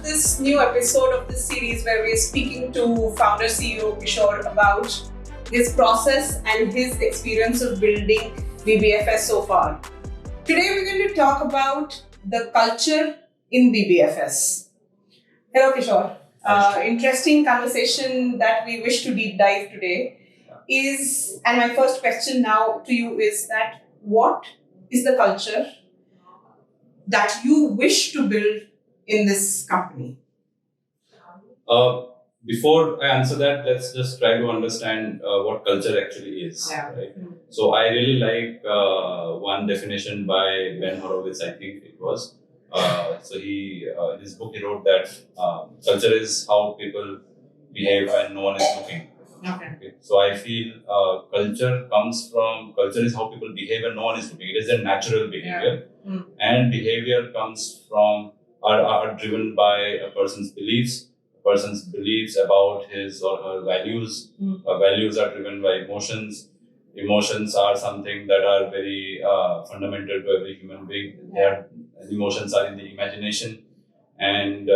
this new episode of this series where we're speaking to founder CEO Kishore about his process and his experience of building BBFS so far. Today we're going to talk about the culture in BBFS. Hello Kishore. Interesting conversation that we wish to deep dive today and my first question now to you is that what is the culture that you wish to build in this company? Before I answer that, let's just try to understand what culture actually is. Yeah. Right? So I really like one definition by Ben Horowitz, I think it was. So he, in his book, he wrote that culture is how people behave when no one is looking. Okay. So I feel culture is how people behave when no one is looking. It is their natural behavior. Yeah. And behavior comes from, are driven by a person's beliefs about his or her values. Values are driven by emotions. Emotions are something that are very fundamental to every human being. Emotions are in the imagination, and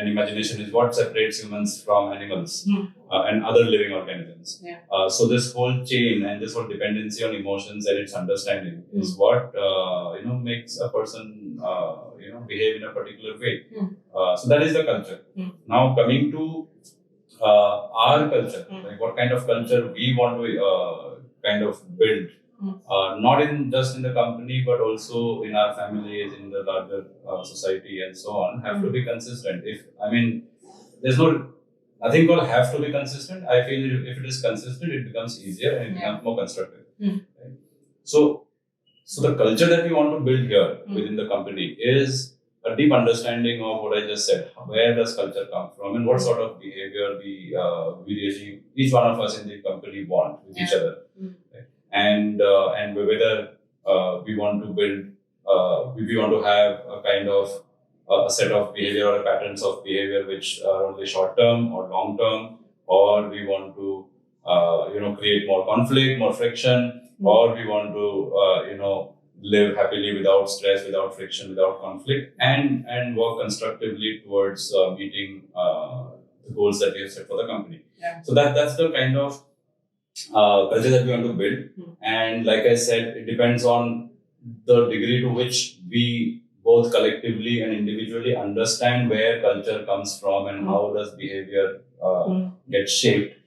imagination is what separates humans from animals and other living organisms. Yeah. So this whole chain and this whole dependency on emotions and its understanding is what makes a person behave in a particular way. So that is the culture. Now coming to our culture, like what kind of culture we want to kind of build. Not just in the company, but also in our families, in the larger society, and so on, have to be consistent. There's nothing called have to be consistent. I feel if it is consistent, it becomes easier and it becomes more constructive. Right? So the culture that we want to build here within the company is a deep understanding of what I just said. Where does culture come from, and what sort of behavior we really, each one of us in the company want with each other. Right? And whether we want to build, we want to have a kind of a set of behavior or patterns of behavior which are only short term or long term, or we want to create more conflict, more friction, or we want to live happily without stress, without friction, without conflict, and work constructively towards meeting the goals that we have set for the company. Yeah. So that's the kind of culture that we want to build. And like I said, it depends on the degree to which we both collectively and individually understand where culture comes from and how does behavior get shaped.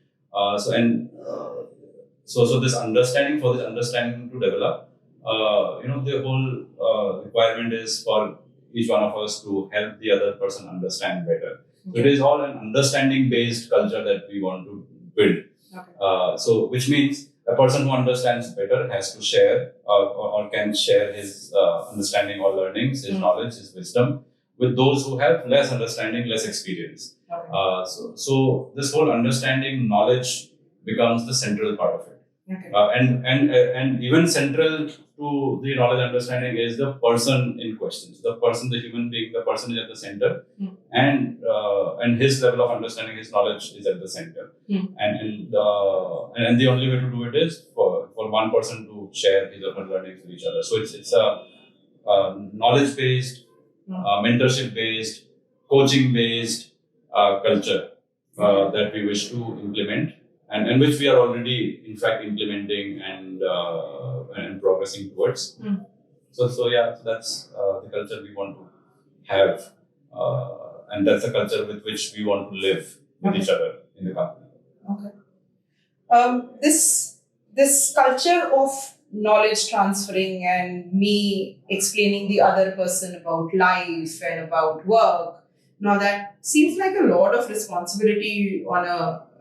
So this understanding to develop, the whole requirement is for each one of us to help the other person understand better. So it is all an understanding based culture that we want to build. Okay. So which means a person who understands better has to share or can share his understanding or learnings, his knowledge, his wisdom with those who have less understanding, less experience. Okay. So this whole understanding, knowledge becomes the central part of it. Okay. And even central to the knowledge understanding is the person in question. So the person, the human being, the person is at the center, and his level of understanding, his knowledge is at the center. And the only way to do it is for one person to share his or her learnings with each other. So it's a knowledge based, mentorship based, coaching based culture that we wish to implement. And which we are already, in fact, implementing and progressing towards. So that's the culture we want to have, and that's the culture with which we want to live with each other in the company. Okay. This culture of knowledge transferring and me explaining the other person about life and about work. Now that seems like a lot of responsibility on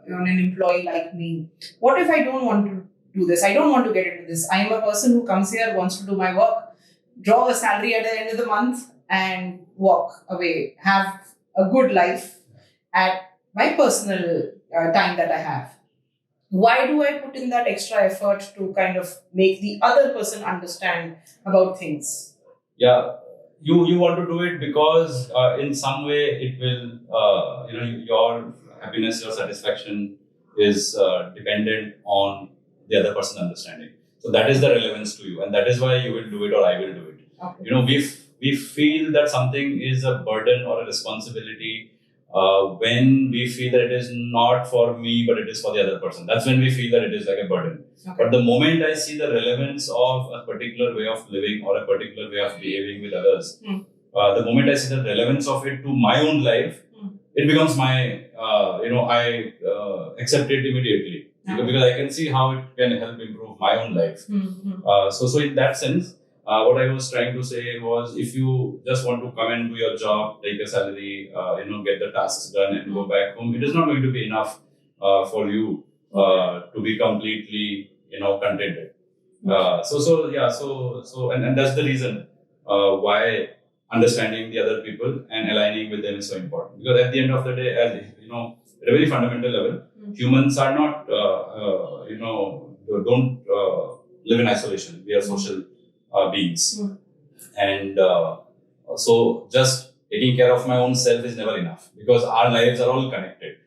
an employee like me. What if I don't want to do this? I don't want to get into this. I am a person who comes here, wants to do my work, draw a salary at the end of the month and walk away, have a good life at my personal time that I have. Why do I put in that extra effort to kind of make the other person understand about things? Yeah, you want to do it because in some way it will, your happiness, your satisfaction is dependent on the other person understanding. So that is the relevance to you, and that is why you will do it or I will do it. Okay. we feel that something is a burden or a responsibility when we feel that it is not for me, but it is for the other person. That's when we feel that it is like a burden. Okay. But the moment I see the relevance of a particular way of living or a particular way of behaving with others, the moment I see the relevance of it to my own life, it becomes my, I accept it immediately. Because I can see how it can help improve my own life. So in that sense, what I was trying to say was, if you just want to come and do your job, take a salary, get the tasks done and go back home, it is not going to be enough for you to be completely, contented. And that's the reason why understanding the other people and aligning with them is so important. Because at the end of the day, as at a very fundamental level, humans are not, don't live in isolation. We are social beings. And so just taking care of my own self is never enough, because our lives are all connected.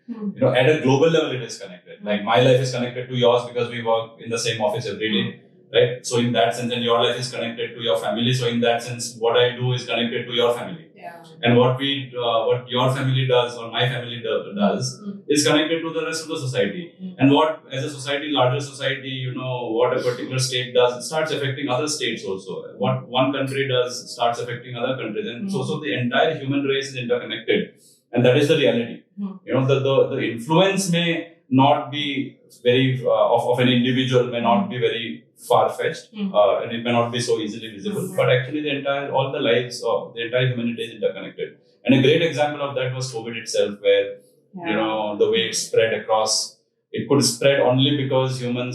At a global level, it is connected. Like my life is connected to yours because we work in the same office every day. Right? So in that sense, and your life is connected to your family. So in that sense, what I do is connected to your family. Yeah. And what your family does or my family does is connected to the rest of the society. And what, as a society, larger society, what a particular state does, it starts affecting other states also. What one country does starts affecting other countries. And so the entire human race is interconnected. And that is the reality. The influence may not be very, of an individual may not be very far-fetched, and it may not be so easily visible, but actually all the lives of the entire humanity is interconnected. And a great example of that was COVID itself, where, the way it spread across, it could spread only because human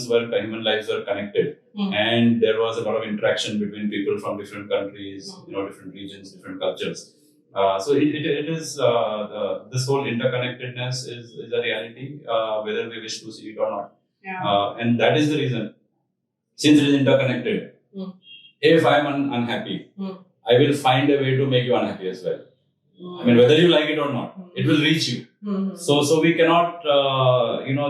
lives were connected. And there was a lot of interaction between people from different countries, different regions, different cultures. So it is, this whole interconnectedness is a reality, whether we wish to see it or not. Yeah. And that is the reason, since it is interconnected, if I am unhappy, I will find a way to make you unhappy as well. I mean, whether you like it or not, it will reach you. So we cannot,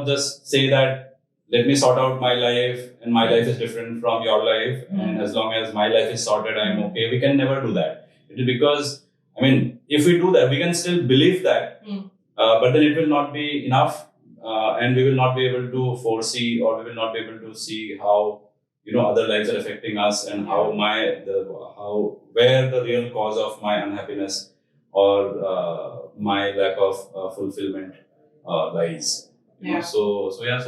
just say that, let me sort out my life and my life is different from your life. And as long as my life is sorted, I am okay. We can never do that. It is because, if we do that, we can still believe that, but then it will not be enough, and we will not be able to foresee, or we will not be able to see how, other lives are affecting us, and where the real cause of my unhappiness or my lack of fulfillment lies. So that's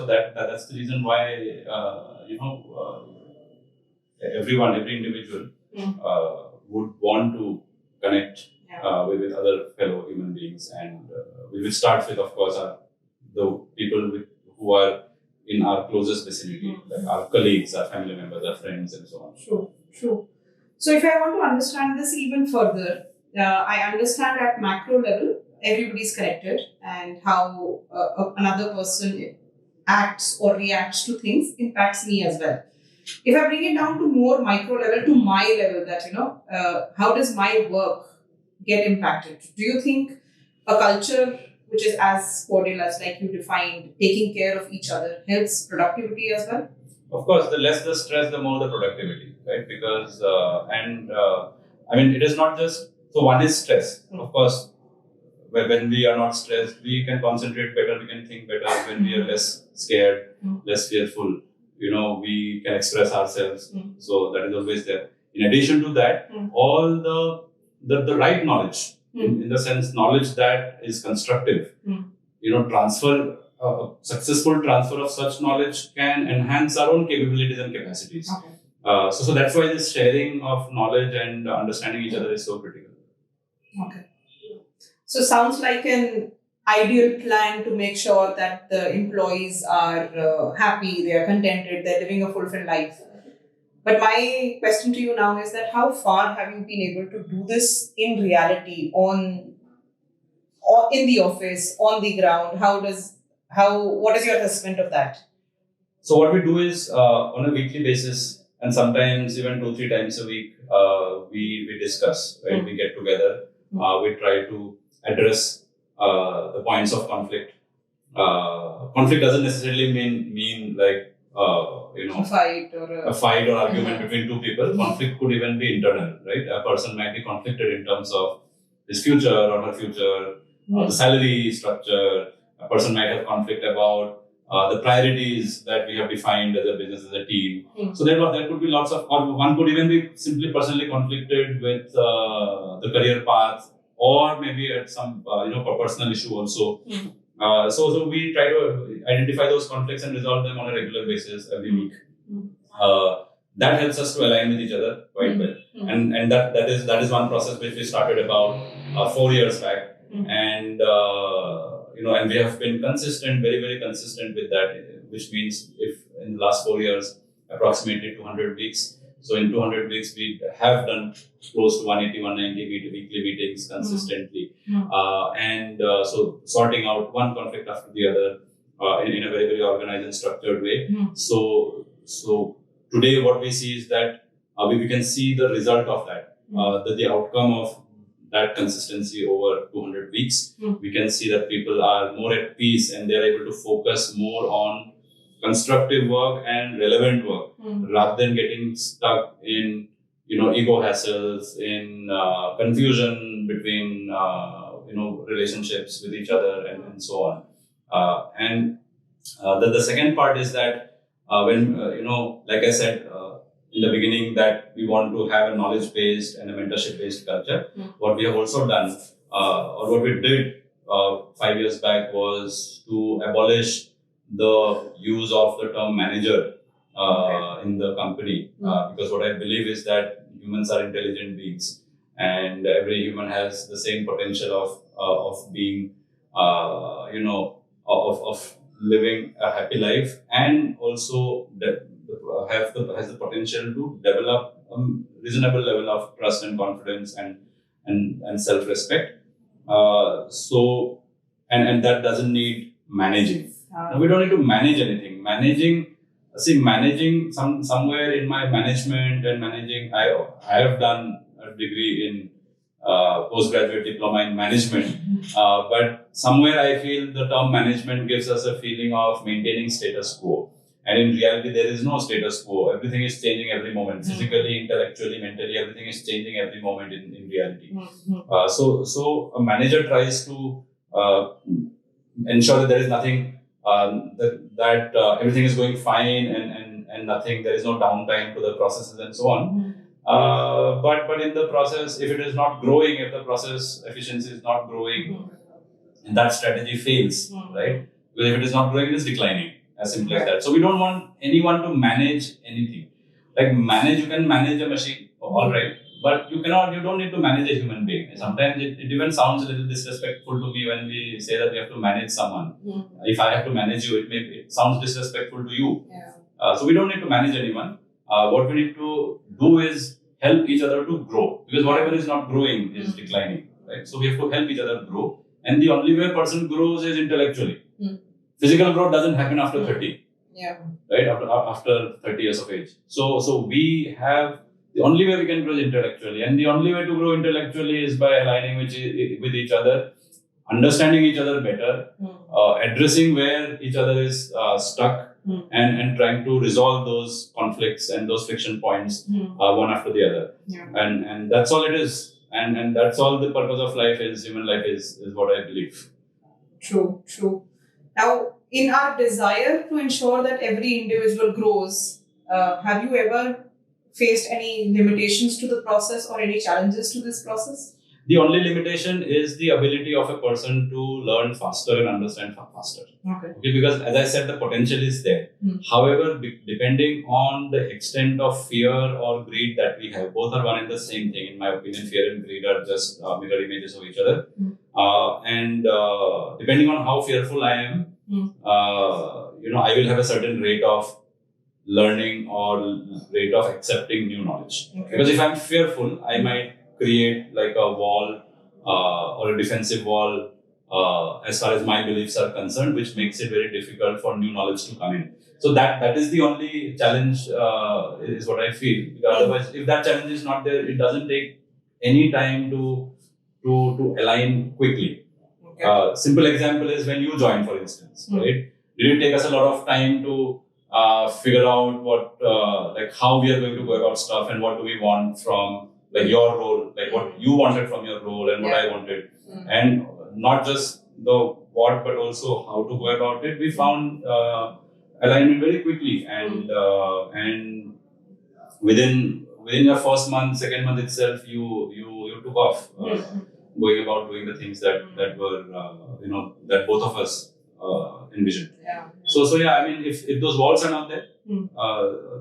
the reason why, every individual would want to connect with other fellow human beings, and we will start with, of course, the people who are in our closest vicinity, like our colleagues, our family members, our friends, and so on. True. So if I want to understand this even further, I understand at macro level, everybody is connected, and how another person acts or reacts to things impacts me as well. If I bring it down to more micro level, to my level, that, how does my work get impacted? Do you think a culture which is as cordial as, like you defined, taking care of each other, helps productivity as well? Of course, the less the stress, the more the productivity, right? Because, it is not just, so one is stress. Of course, when we are not stressed, we can concentrate better, we can think better. When we are less scared, less fearful, we can express ourselves. So that is always there. In addition to that, all the right knowledge, in the sense, knowledge that is constructive, successful transfer of such knowledge can enhance our own capabilities and capacities. Okay. So that's why this sharing of knowledge and understanding each other is so critical. Okay. So sounds like an ideal plan to make sure that the employees are happy, they are contented, they're living a fulfilled life. But my question to you now is that how far have you been able to do this in reality, in the office, on the ground? What is your assessment of that? So what we do is, on a weekly basis, and sometimes even 2-3 times a week, we discuss, right? We get together, we try to address the points of conflict. Conflict doesn't necessarily mean like, a fight or argument between two people. Conflict could even be internal, right? A person might be conflicted in terms of his future or her future, the salary structure. A person might have conflict about the priorities that we have defined as a business, as a team. So there could be lots of, or one could even be simply personally conflicted with the career path, or maybe at some personal issue also. So we try to identify those conflicts and resolve them on a regular basis every week. That helps us to align with each other quite well. And that is one process which we started about 4 years back. And and we have been consistent, very, very consistent with that, which means if in the last 4 years, approximately 200 weeks. So in 200 weeks, we have done close to 180, 190 weekly meetings consistently. So sorting out one conflict after the other in a very, very organized and structured way. So today what we see is that we can see the result of that, the outcome of that consistency over 200 weeks. We can see that people are more at peace and they're able to focus more on constructive work and relevant work rather than getting stuck in ego hassles, in confusion between relationships with each other and so on. The second part is that when like I said in the beginning, that we want to have a knowledge-based and a mentorship-based culture. What we have also done, or what we did 5 years back, was to abolish the use of the term manager in the company, because what I believe is that humans are intelligent beings, and every human has the same potential of being, of living a happy life, and also has the potential to develop a reasonable level of trust and confidence and self-respect. And that doesn't need managing. We don't need to manage anything. Managing somewhere in my management and managing, I have done a degree in postgraduate diploma in management, but somewhere I feel the term management gives us a feeling of maintaining status quo. And in reality, there is no status quo. Everything is changing every moment. Physically, intellectually, mentally, everything is changing every moment in reality. So a manager tries to ensure that there is nothing, that everything is going fine and nothing, there is no downtime to the processes and so on. But in the process, if it is not growing, if the process efficiency is not growing, and that strategy fails, right? Because if it is not growing, it is declining. As simple as that. So we don't want anyone to manage anything. Like you can manage a machine, all right, but you don't need to manage a human being. Sometimes it even sounds a little disrespectful to me when we say that we have to manage someone. If I have to manage you, it sounds disrespectful to you. So we don't need to manage anyone. What we need to do is help each other to grow, because whatever is not growing is declining, right? So we have to help each other grow, and the only way a person grows is intellectually. Physical growth doesn't happen after 30. Right? After 30 years of age. So we have, the only way we can grow is intellectually. And the only way to grow intellectually is by aligning with each other, understanding each other better, addressing where each other is stuck, and trying to resolve those conflicts and those friction points one after the other. And that's all it is. And that's all the purpose of life is, human life is what I believe. True. Now, in our desire to ensure that every individual grows, have you ever faced any limitations to the process or any challenges to this process? The only limitation is the ability of a person to learn faster and understand faster. Okay, because as I said, the potential is there. However, depending on the extent of fear or greed that we have, both are one and the same thing. In my opinion, fear and greed are just mirror images of each other. And depending on how fearful I am, I will have a certain rate of learning or rate of accepting new knowledge. Because if I'm fearful, I might create like a wall or a defensive wall as far as my beliefs are concerned, which makes it very difficult for new knowledge to come in. So that is the only challenge, is what I feel. Because otherwise, if that challenge is not there, it doesn't take any time to align quickly. Simple example is when you join, for instance, right? Did it take us a lot of time to figure out what, like how we are going to go about stuff and what do we want from like your role, like what you wanted from your role and what I wanted, and not just the what, but also how to go about it. We found alignment very quickly, and within your first month, second month itself, you took off, going about doing the things that were that both of us envisioned. Yeah. So yeah, I mean, if those walls are not there,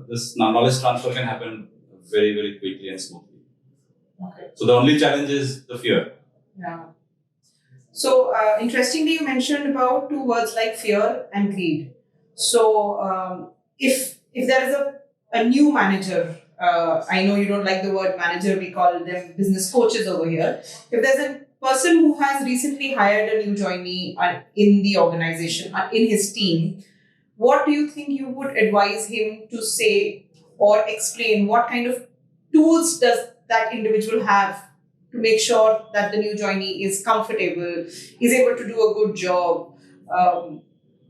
this knowledge transfer can happen very, very quickly and smoothly. Okay. So the only challenge is the fear. Yeah. So interestingly, you mentioned about two words like fear and greed. So if there is a new manager, I know you don't like the word manager, we call them business coaches over here. If there's a person who has recently hired a new joinee in the organization, in his team, what do you think you would advise him to say or explain? What kind of tools does that individual have to make sure that the new joinee is comfortable, is able to do a good job? And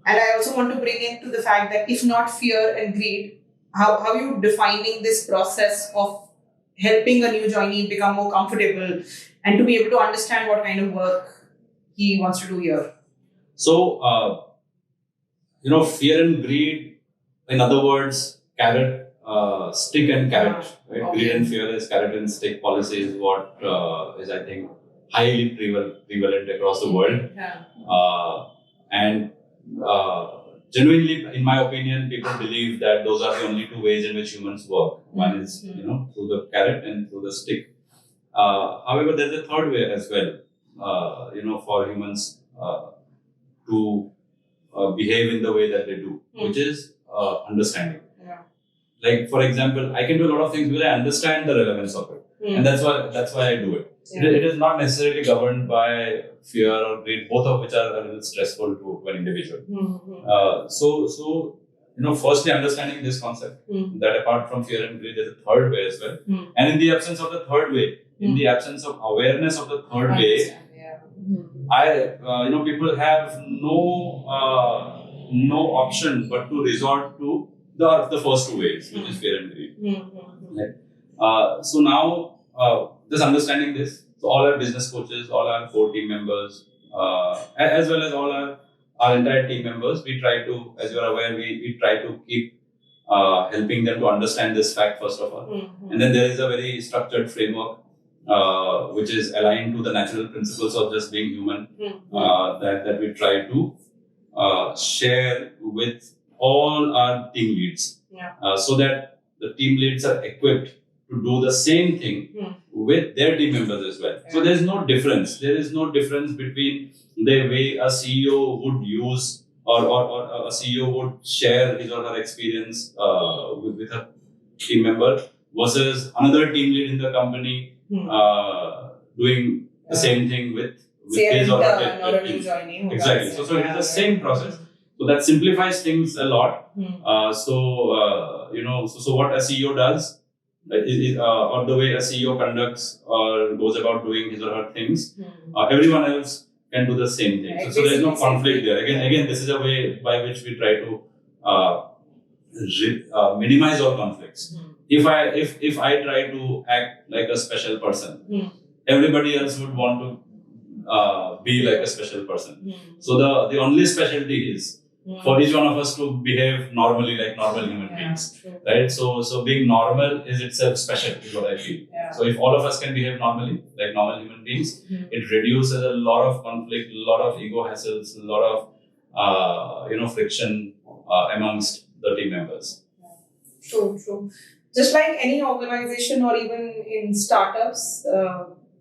I also want to bring into the fact that if not fear and greed, how are you defining this process of helping a new joinee become more comfortable and to be able to understand what kind of work he wants to do here? So, fear and greed, in other words, carrot, stick and carrot. Right? Okay. Greed and fear is carrot and stick policy is what is, I think, highly prevalent across the world. Yeah. And genuinely, in my opinion, people believe that those are the only two ways in which humans work. One is, through the carrot and through the stick. However, there's a third way as well, for humans to behave in the way that they do, which is understanding. Yeah. Like, for example, I can do a lot of things because I understand the relevance of it. And that's why I do it. Yeah. It is not necessarily governed by fear or greed, both of which are a little stressful to an individual. So, firstly understanding this concept, that apart from fear and greed, there's a third way as well. And in the absence of the third way, in the absence of awareness of the third way, people have no option but to resort to the first two ways, which is fear and greed. Right? So now, just understanding this, so all our business coaches, all our core team members, as well as all our entire team members, we try to, as you are aware, we try to keep helping them to understand this fact first of all. And then there is a very structured framework which is aligned to the natural principles of just being human, that we try to share with all our team leads, so that the team leads are equipped to do the same thing with their team members as well. So there is no difference. There is no difference between the way a CEO would use or a CEO would share his or her experience with a team member versus another team lead in the company doing the same thing with his or her team. Exactly. So it is the same process. So that simplifies things a lot. So what a CEO does, or the way a CEO conducts or goes about doing his or her things, everyone else can do the same thing. So there is no conflict there. Again, this is a way by which we try to minimize all conflicts. If I try to act like a special person, everybody else would want to be like a special person. So the only specialty is for each one of us to behave normally like normal human beings, right? So being normal is itself special, is what I feel. So if all of us can behave normally like normal human beings, it reduces a lot of conflict, a lot of ego hassles, a lot of friction amongst the team members. True. Just like any organization or even in startups,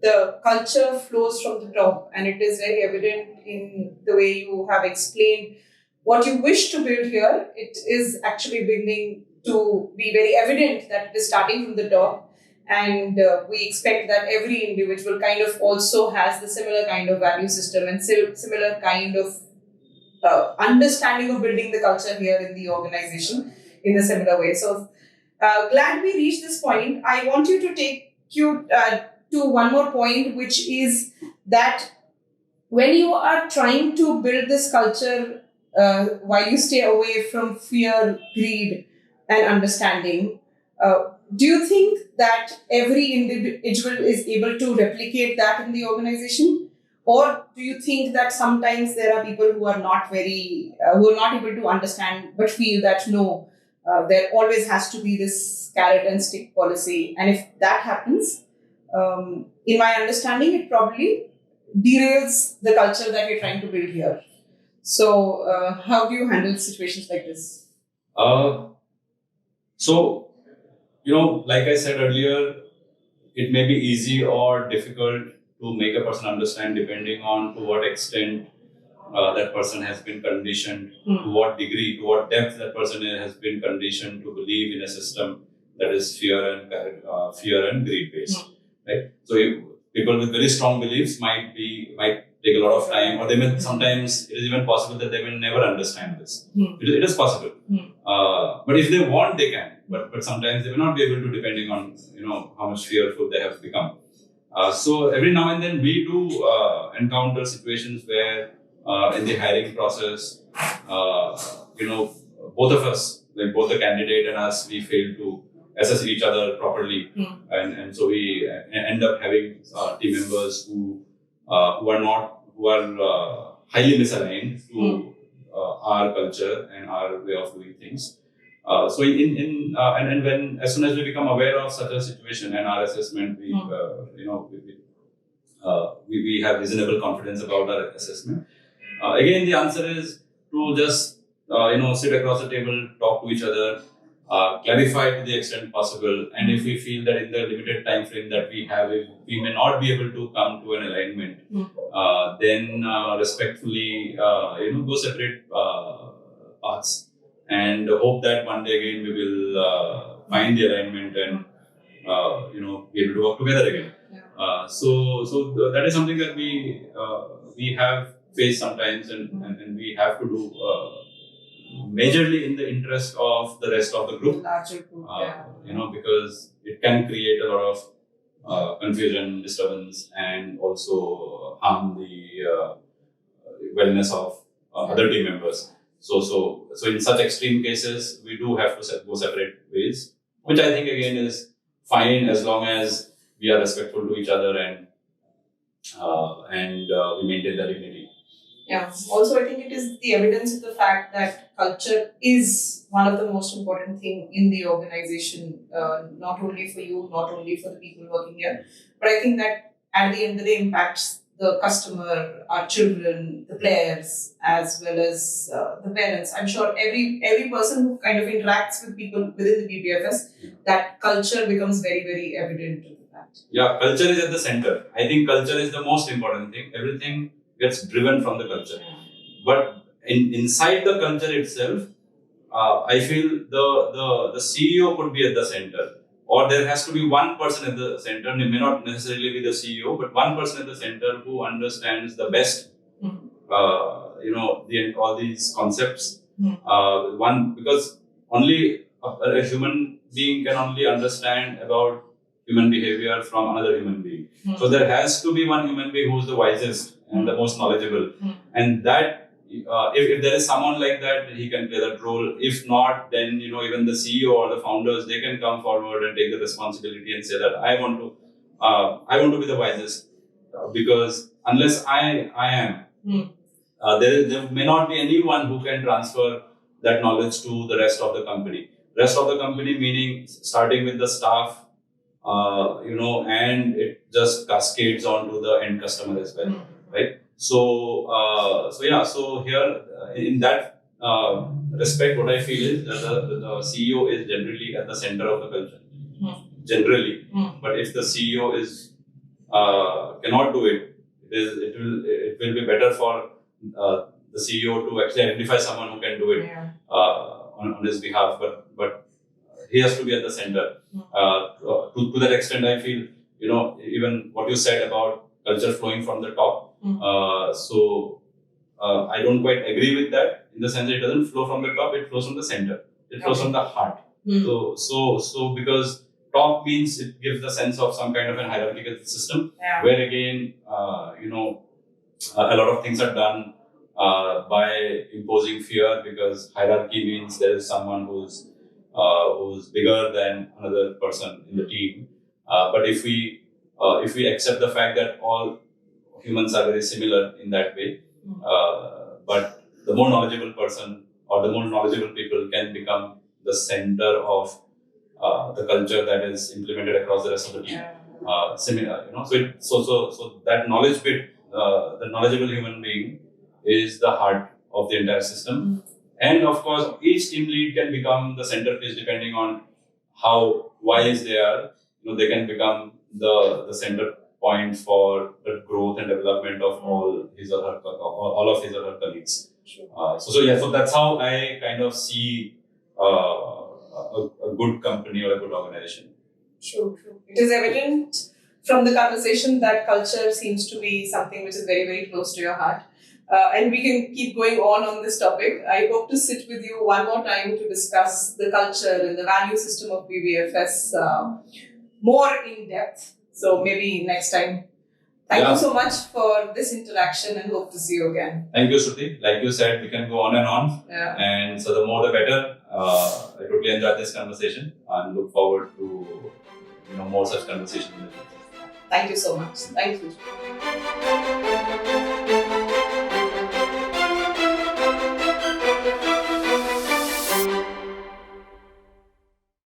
the culture flows from the top, and it is very evident in the way you have explained what you wish to build here. It is actually beginning to be very evident that it is starting from the top, and we expect that every individual kind of also has the similar kind of value system and similar kind of understanding of building the culture here in the organization in a similar way. So glad we reached this point. I want you to take you to one more point, which is that when you are trying to build this culture while you stay away from fear, greed, and understanding, do you think that every individual is able to replicate that in the organization? Or do you think that sometimes there are people who are not who are not able to understand but feel that no, there always has to be this carrot and stick policy? And if that happens, in my understanding, it probably derails the culture that we're trying to build here. So, how do you handle situations like this? So, like I said earlier, it may be easy or difficult to make a person understand depending on to what extent that person has been conditioned, to what degree, to what depth that person has been conditioned to believe in a system that is fear and greed based. Right? So people with very strong beliefs might take a lot of time, or they may sometimes it is even possible that they may never understand this. It is possible, but if they want, they can. But sometimes they may not be able to, depending on how much fearful they have become. So every now and then we do encounter situations where in the hiring process, both of us, like both the candidate and us, we fail to assess each other properly, and so we end up having team members who are highly misaligned to our culture and our way of doing things. So and when as soon as we become aware of such a situation and our assessment, we have reasonable confidence about our assessment. Again, the answer is to just sit across the table, talk to each other, clarify to the extent possible, and if we feel that in the limited time frame that we have, if we may not be able to come to an alignment, then respectfully go separate paths, and hope that one day again we will find the alignment and be able to work together again. So that is something that we have faced sometimes, and we have to do majorly in the interest of the rest of the group. Larger group, because it can create a lot of confusion, disturbance, and also harm the wellness of other team members. So in such extreme cases, we do have to go separate ways, which I think again is fine as long as we are respectful to each other and we maintain the dignity. Yeah. Also, I think it is the evidence of the fact that culture is one of the most important thing in the organization, not only for you, not only for the people working here, but I think that at the end of the day impacts the customer, our children, the players, as well as the parents. I'm sure every person who kind of interacts with people within the BBFS, that culture becomes very, very evident to that. Yeah, culture is at the center. I think culture is the most important thing. Everything gets driven from the culture. But inside the culture itself, I feel the CEO could be at the center. Or there has to be one person at the center. It may not necessarily be the CEO, but one person at the center who understands the best, all these concepts. Because only a human being can only understand about human behavior from another human being. So there has to be one human being who is the wisest and the most knowledgeable. And that, if there is someone like that, he can play that role. If not, then even the CEO or the founders, they can come forward and take the responsibility and say that I want to be the wisest, because unless I am, there may not be anyone who can transfer that knowledge to the rest of the company. Rest of the company meaning starting with the staff, and it just cascades on to the end customer as well, right? So here in that respect, what I feel is that the CEO is generally at the center of the culture, generally. But if the CEO is cannot do it, it will be better for the CEO to actually identify someone who can do it on his behalf. But he has to be at the center. To that extent, I feel even what you said about culture flowing from the top. I don't quite agree with that, in the sense that it doesn't flow from the top; it flows from the center. It flows from the heart. So because top means it gives the sense of some kind of an hierarchical system, where again a lot of things are done by imposing fear, because hierarchy means there is someone who's bigger than another person in the team. But if we accept the fact that all humans are very similar in that way, but the more knowledgeable person or the more knowledgeable people can become the center of the culture that is implemented across the rest of the team. Similar, so that knowledge bit, the knowledgeable human being is the heart of the entire system. And of course, each team lead can become the centerpiece depending on how wise they are. They can become the center point for the growth and development of all of his or her colleagues. So that's how I kind of see a good company or a good organization. True. It is evident from the conversation that culture seems to be something which is very, very close to your heart. And we can keep going on this topic. I hope to sit with you one more time to discuss the culture and the value system of BBFS more in depth. So maybe next time. Thank you so much for this interaction and hope to see you again. Thank you, Shruti. Like you said, we can go on and on. Yeah. And so the more the better. I totally enjoyed this conversation and look forward to more such conversations in the future. Thank you so much. Thank you.